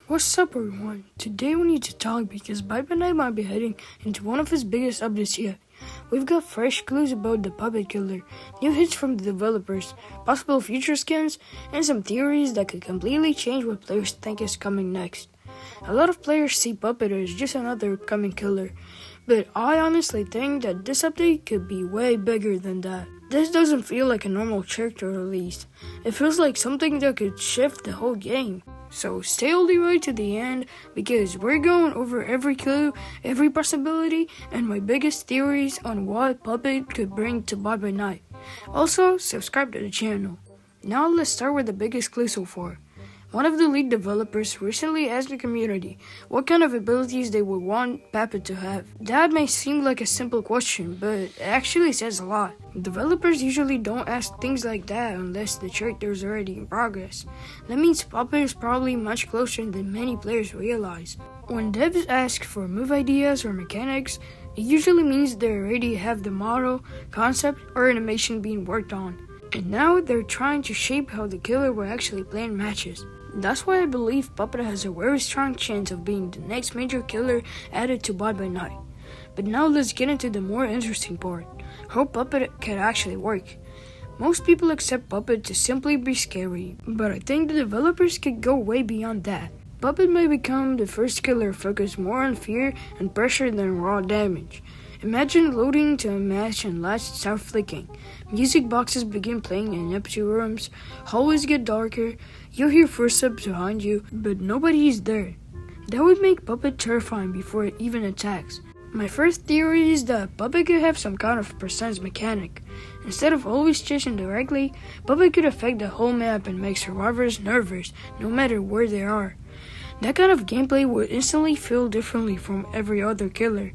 What's up, everyone? Today we need to talk because BiteByNight might be heading into one of his biggest updates yet. We've got fresh clues about the puppet killer, new hits from the developers, possible future skins, and some theories that could completely change what players think is coming next. A lot of players see Puppet as just another upcoming killer, but I honestly think that this update could be way bigger than that. This doesn't feel like a normal character release. It feels like something that could shift the whole game. So stay all the way to the end because we're going over every clue, every possibility, and my biggest theories on what Puppet could bring to BiteByNight. Also, subscribe to the channel. Now let's start with the biggest clue so far. One of the lead developers recently asked the community what kind of abilities they would want Puppet to have. That may seem like a simple question, but it actually says a lot. Developers usually don't ask things like that unless the character is already in progress. That means Puppet is probably much closer than many players realize. When devs ask for move ideas or mechanics, it usually means they already have the model, concept, or animation being worked on. And now they're trying to shape how the killer will actually play in matches. That's why I believe Puppet has a very strong chance of being the next major killer added to BiteByNight. But now let's get into the more interesting part, how Puppet can actually work. Most people accept Puppet to simply be scary, but I think the developers could go way beyond that. Puppet may become the first killer focused more on fear and pressure than raw damage. Imagine loading to a match and lights start flicking. Music boxes begin playing in empty rooms, hallways get darker, you hear footsteps behind you, but nobody is there. That would make Puppet terrifying before it even attacks. My first theory is that Puppet could have some kind of percent mechanic. Instead of always chasing directly, Puppet could affect the whole map and make survivors nervous no matter where they are. That kind of gameplay would instantly feel differently from every other killer.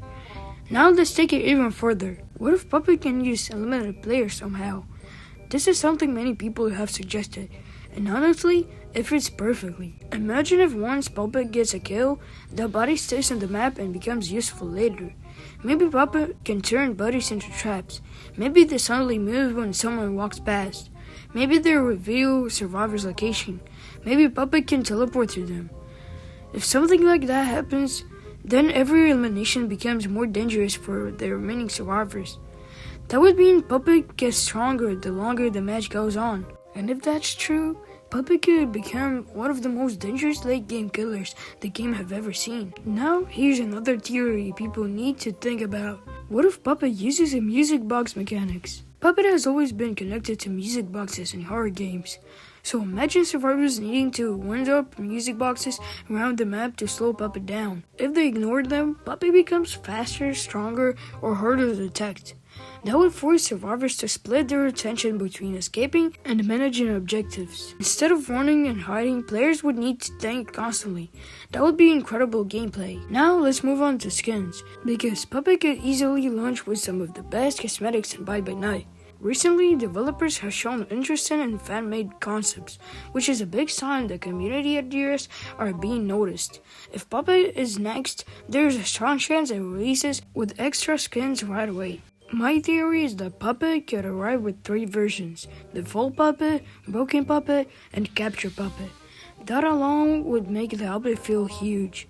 Now let's take it even further. What if Puppet can use unlimited players somehow? This is something many people have suggested, and honestly, it fits perfectly. Imagine if once Puppet gets a kill, the body stays on the map and becomes useful later. Maybe Puppet can turn bodies into traps. Maybe they suddenly move when someone walks past. Maybe they reveal survivor's location. Maybe Puppet can teleport to them. If something like that happens, then every elimination becomes more dangerous for the remaining survivors. That would mean Puppet gets stronger the longer the match goes on. And if that's true, Puppet could become one of the most dangerous late-game killers the game have ever seen. Now, here's another theory people need to think about. What if Puppet uses a music box mechanics? Puppet has always been connected to music boxes in horror games. So imagine survivors needing to wind up music boxes around the map to slow Puppet down. If they ignore them, Puppet becomes faster, stronger, or harder to detect. That would force survivors to split their attention between escaping and managing objectives. Instead of running and hiding, players would need to think constantly. That would be incredible gameplay. Now let's move on to skins, because Puppet could easily launch with some of the best cosmetics in BiteByNight. Recently, developers have shown interest in fan-made concepts, which is a big sign that community ideas are being noticed. If Puppet is next, there is a strong chance it releases with extra skins right away. My theory is that Puppet could arrive with 3 versions: the full Puppet, broken Puppet, and capture Puppet. That alone would make the update feel huge.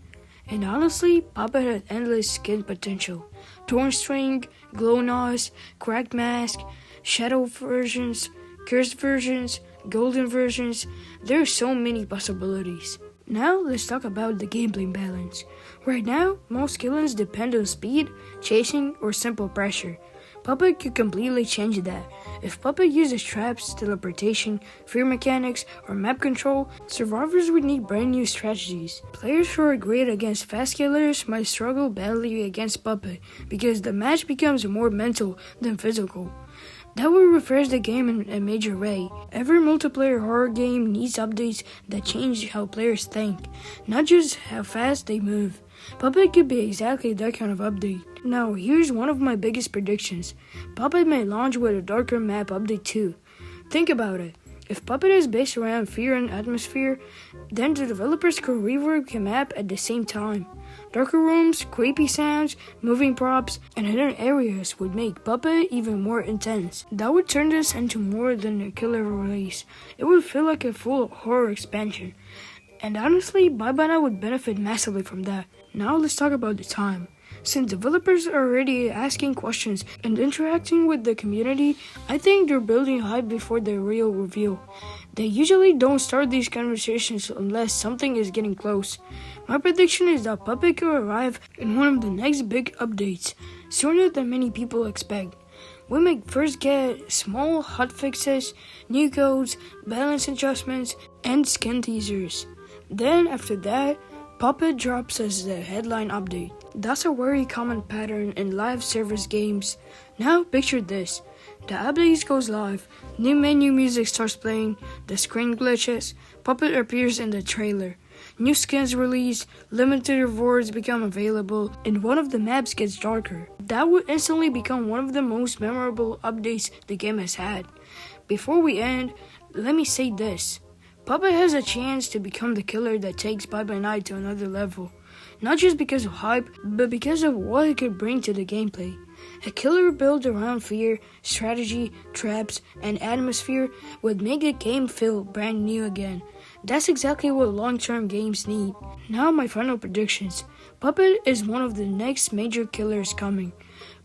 And honestly, Puppet had endless skin potential. Torn string, glow nose, cracked mask, shadow versions, cursed versions, golden versions. There are so many possibilities. Now let's talk about the gameplay balance. Right now, most killings depend on speed, chasing, or simple pressure. Puppet could completely change that. If Puppet uses traps, teleportation, fear mechanics, or map control, survivors would need brand new strategies. Players who are great against fast killers might struggle badly against Puppet because the match becomes more mental than physical. That will refresh the game in a major way. Every multiplayer horror game needs updates that change how players think, not just how fast they move. Puppet could be exactly that kind of update. Now, here's one of my biggest predictions. Puppet may launch with a darker map update too. Think about it. If Puppet is based around fear and atmosphere, then the developers could rework the map at the same time. Darker rooms, creepy sounds, moving props, and hidden areas would make Puppet even more intense. That would turn this into more than a killer release. It would feel like a full horror expansion. And honestly, BiteByNight would benefit massively from that. Now let's talk about the time. Since developers are already asking questions and interacting with the community, I think they're building hype before the real reveal. They usually don't start these conversations unless something is getting close. My prediction is that Puppet could arrive in one of the next big updates, sooner than many people expect. We may first get small hotfixes, new codes, balance adjustments, and skin teasers. Then after that, Puppet drops as the headline update. That's a very common pattern in live service games. Now picture this. The update goes live, new menu music starts playing, the screen glitches, Puppet appears in the trailer. New skins release, limited rewards become available, and one of the maps gets darker. That would instantly become one of the most memorable updates the game has had. Before we end, let me say this. Puppet has a chance to become the killer that takes BiteByNight to another level. Not just because of hype, but because of what it could bring to the gameplay. A killer built around fear, strategy, traps, and atmosphere would make the game feel brand new again. That's exactly what long-term games need. Now my final predictions. Puppet is one of the next major killers coming.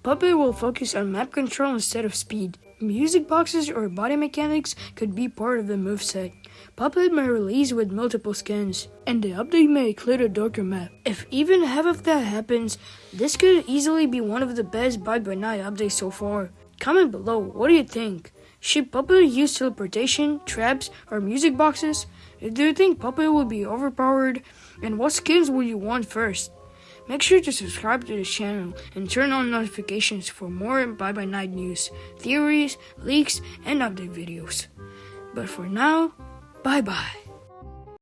Puppet will focus on map control instead of speed. Music boxes or body mechanics could be part of the moveset. Puppet may release with multiple skins, and the update may include a darker map. If even half of that happens, this could easily be one of the best BiteByNight updates so far. Comment below, what do you think? Should Puppet use teleportation, traps, or music boxes? Do you think Puppet will be overpowered? And what skins would you want first? Make sure to subscribe to this channel and turn on notifications for more BiteByNight news, theories, leaks, and update videos. But for now, bye-bye.